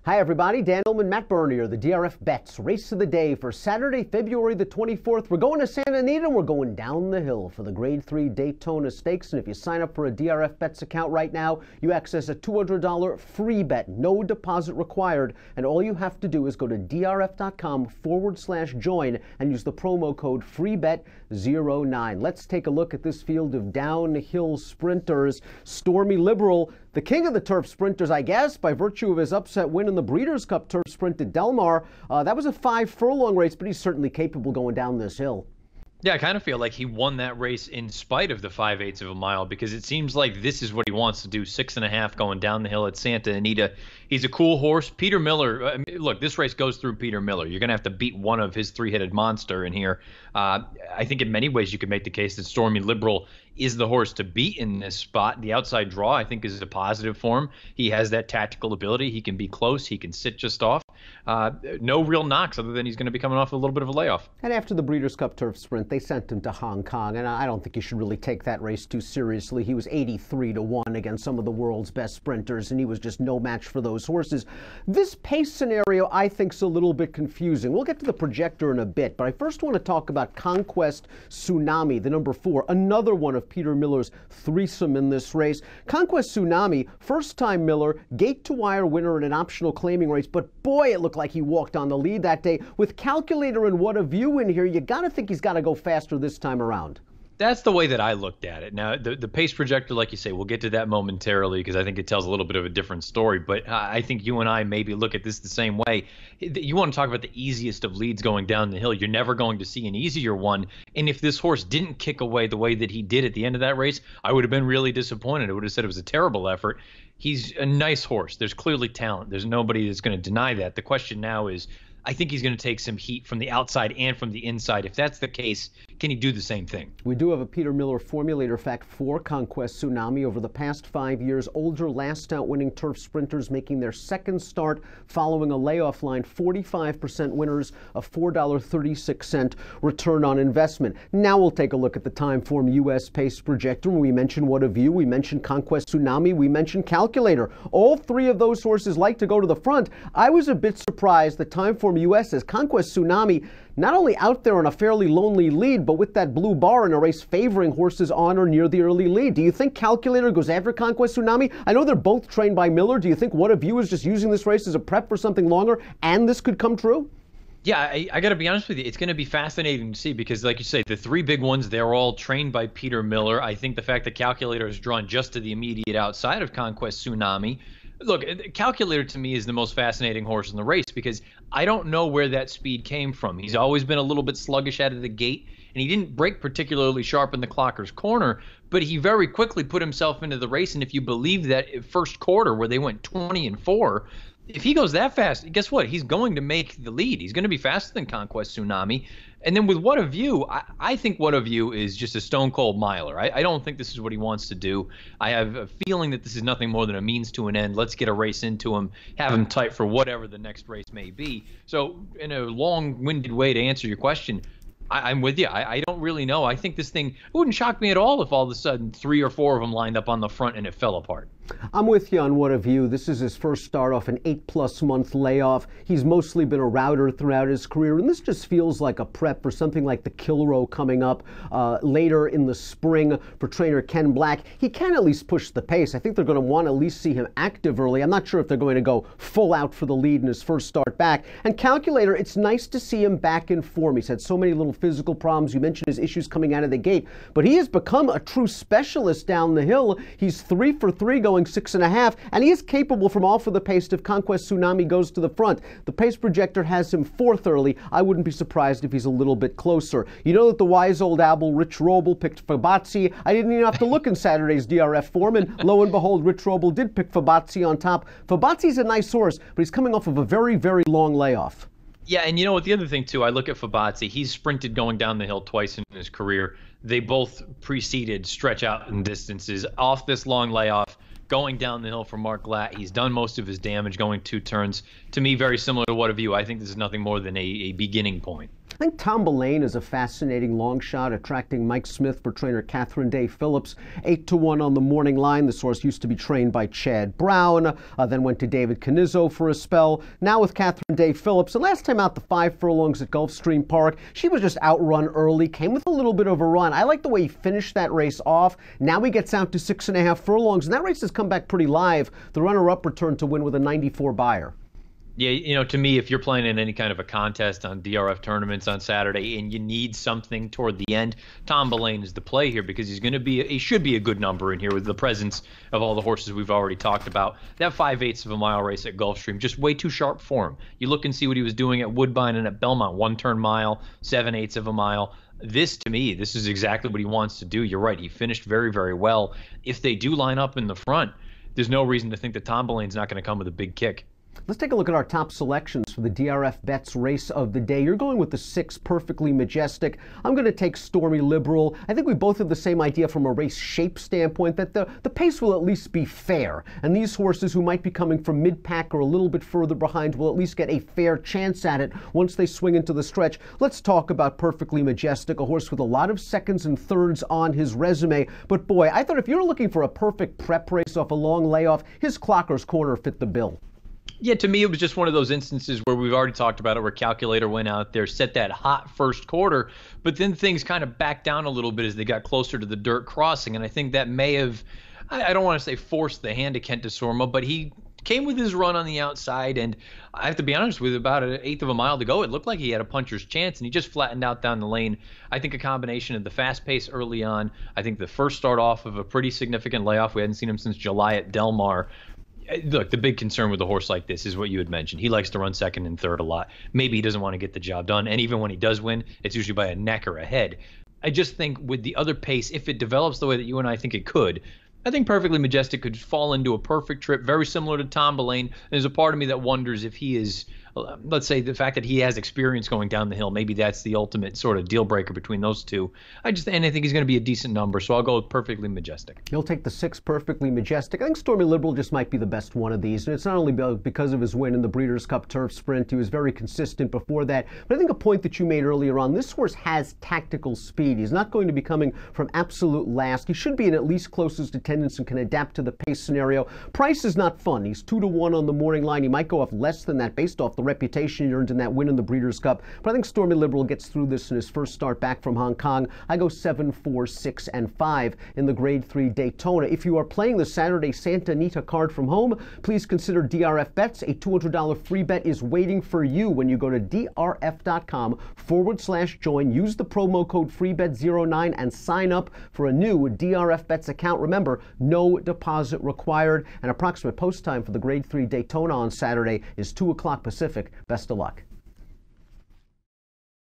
Hi everybody, Dan Illman, Matt Bernier, the DRF Bets Race of the Day for Saturday, February the 24th. We're going to Santa Anita and we're going down the hill for the Grade 3 Daytona Stakes. And if you sign up for a DRF Bets account right now, you access a $200 free bet, no deposit required. And all you have to do is go to drf.com/join and use the promo code FREEBET09. Let's take a look at this field of downhill sprinters. Stormy Liberal, the king of the turf sprinters, I guess, by virtue of his upset win in the Breeders' Cup Turf Sprint at Del Mar. That was a 5-furlong race, but he's certainly capable going down this hill. Yeah, I kind of feel like he won that race in spite of the 5/8 of a mile, because it seems like this is what he wants to do, 6.5 going down the hill at Santa Anita. He's a cool horse. Peter Miller, I mean, look, this race goes through Peter Miller. You're going to have to beat one of his three-headed monster in here. I think in many ways you could make the case that Stormy Liberal is the horse to beat in this spot. The outside draw, I think, is a positive for him. He has that tactical ability. He can be close. He can sit just off. No real knocks other than he's going to be coming off a little bit of a layoff. And after the Breeders' Cup Turf Sprint, they sent him to Hong Kong, and I don't think you should really take that race too seriously. He was 83-1 against some of the world's best sprinters, and he was just no match for those horses. This pace scenario, I think, is a little bit confusing. We'll get to the projector in a bit, but I first want to talk about Conquest Tsunami, the number 4, another one of Peter Miller's threesome in this race. Conquest Tsunami, first-time Miller, gate-to-wire winner in an optional claiming race, but boy, it looked like he walked on the lead that day. With Calculator and What a View in here, you got to think he's got to go faster this time around. That's the way that I looked at it. Now, the pace projector, like you say, we'll get to that momentarily because I think it tells a little bit of a different story. But I think you and I maybe look at this the same way. You want to talk about the easiest of leads going down the hill. You're never going to see an easier one. And if this horse didn't kick away the way that he did at the end of that race, I would have been really disappointed. I would have said it was a terrible effort. He's a nice horse. There's clearly talent. There's nobody that's going to deny that. The question now is, I think he's going to take some heat from the outside and from the inside. If that's the case, can he do the same thing? We do have a Peter Miller formulator fact for Conquest Tsunami. Over the past 5 years, older last-out winning turf sprinters making their second start following a layoff line, 45% winners, a $4.36 return on investment. Now we'll take a look at the Timeform U.S. Pace Projector. We mentioned What a View, we mentioned Conquest Tsunami, we mentioned Calculator. All three of those horses like to go to the front. I was a bit surprised that Timeform U.S. as Conquest Tsunami not only out there on a fairly lonely lead, but with that blue bar in a race favoring horses on or near the early lead. Do you think Calculator goes after Conquest Tsunami? I know they're both trained by Miller. Do you think What a View is just using this race as a prep for something longer and this could come true? Yeah, I got to be honest with you. It's going to be fascinating to see because, like you say, the three big ones, they're all trained by Peter Miller. I think the fact that Calculator is drawn just to the immediate outside of Conquest Tsunami. Look, Calculator to me is the most fascinating horse in the race because I don't know where that speed came from. He's always been a little bit sluggish out of the gate, and he didn't break particularly sharp in the Clocker's corner, but he very quickly put himself into the race. And if you believe that first quarter where they went 20-4, if he goes that fast, guess what? He's going to make the lead. He's going to be faster than Conquest Tsunami. And then with What a View, I think What a View is just a stone-cold miler. I don't think this is what he wants to do. I have a feeling that this is nothing more than a means to an end. Let's get a race into him, have him tight for whatever the next race may be. So in a long-winded way to answer your question, I'm with you. I don't really know. I think this thing, it wouldn't shock me at all if all of a sudden 3 or 4 of them lined up on the front and it fell apart. I'm with you on What a View. This is his first start off an 8+ month layoff. He's mostly been a router throughout his career, and this just feels like a prep for something like the Kilroe coming up later in the spring for trainer Ken Black. He can at least push the pace. I think they're going to want to at least see him active early. I'm not sure if they're going to go full out for the lead in his first start back. And Calculator, it's nice to see him back in form. He's had so many little physical problems. You mentioned his issues coming out of the gate, but he has become a true specialist down the hill. He's 3 for 3 going 6.5, and he is capable from all for the pace if Conquest Tsunami goes to the front. The pace projector has him 4th early. I wouldn't be surprised if he's a little bit closer. You know that the wise old owl Rich Roble picked Fabazzi. I didn't even have to look in Saturday's DRF form, and lo and behold, Rich Roble did pick Fabazzi on top. Fabazzi's a nice horse, but he's coming off of a very, very long layoff. Yeah, and you know what? The other thing, too, I look at Fabazzi. He's sprinted going down the hill twice in his career. They both preceded stretch out in distances off this long layoff. Going down the hill for Mark Glatt, he's done most of his damage going 2 turns. To me, very similar to What a View. I think this is nothing more than a beginning point. think Tom Bollane is a fascinating long shot, attracting Mike Smith for trainer Catherine Day Phillips. 8-1 on the morning line. This horse used to be trained by Chad Brown, then went to David Canizzo for a spell. Now with Catherine Day Phillips. And last time out, the 5 furlongs at Gulfstream Park, she was just outrun early, came with a little bit of a run. I like the way he finished that race off. Now he gets out to 6.5 furlongs, and that race has come back pretty live. The runner-up returned to win with a 94 buyer. Yeah, you know, to me, if you're playing in any kind of a contest on DRF tournaments on Saturday and you need something toward the end, Tom Bollane is the play here because he should be a good number in here with the presence of all the horses we've already talked about. That 5/8 of a mile race at Gulfstream, just way too sharp for him. You look and see what he was doing at Woodbine and at Belmont, 1-turn mile, 7/8 of a mile. To me, this is exactly what he wants to do. You're right. He finished very, very well. If they do line up in the front, there's no reason to think that Tom Bollane's not going to come with a big kick. Let's take a look at our top selections for the DRF Bets race of the day. You're going with the 6 Perfectly Majestic. I'm going to take Stormy Liberal. I think we both have the same idea from a race shape standpoint that the pace will at least be fair. And these horses who might be coming from mid-pack or a little bit further behind will at least get a fair chance at it once they swing into the stretch. Let's talk about Perfectly Majestic, a horse with a lot of seconds and thirds on his resume. But boy, I thought if you're looking for a perfect prep race off a long layoff, his Clocker's Corner fit the bill. Yeah, to me, it was just one of those instances where we've already talked about it, where Calculator went out there, set that hot first quarter, but then things kind of backed down a little bit as they got closer to the dirt crossing. And I think that may have, I don't want to say forced the hand to Kent DeSorma, but he came with his run on the outside. And I have to be honest with you, about 1/8 of a mile to go, it looked like he had a puncher's chance, and he just flattened out down the lane. I think a combination of the fast pace early on, I think the first start off of a pretty significant layoff. We hadn't seen him since July at Del Mar. Look, the big concern with a horse like this is what you had mentioned. He likes to run second and third a lot. Maybe he doesn't want to get the job done. And even when he does win, it's usually by a neck or a head. I just think with the other pace, if it develops the way that you and I think it could, I think Perfectly Majestic could fall into a perfect trip, very similar to Tom Bollane. There's a part of me that wonders if he is, let's say the fact that he has experience going down the hill, maybe that's the ultimate sort of deal breaker between those two. And I think he's going to be a decent number, so I'll go with Perfectly Majestic. You'll take the 6 Perfectly Majestic. I think Stormy Liberal just might be the best one of these, and it's not only because of his win in the Breeders' Cup Turf Sprint. He was very consistent before that, but I think a point that you made earlier on, this horse has tactical speed. He's not going to be coming from absolute last. He should be in at least closest attendance and can adapt to the pace scenario. Price is not fun. He's 2-1 on the morning line. He might go off less than that based off the reputation he earned in that win in the Breeders' Cup, but I think Stormy Liberal gets through this in his first start back from Hong Kong. I go 7, 4, 6, and 5 in the Grade 3 Daytona. If you are playing the Saturday Santa Anita card from home, please consider DRF Bets. A $200 free bet is waiting for you when you go to drf.com/join. Use the promo code FREEBET09 and sign up for a new DRF Bets account. Remember, no deposit required, and approximate post time for the Grade 3 Daytona on Saturday is 2 o'clock Pacific. Best of luck.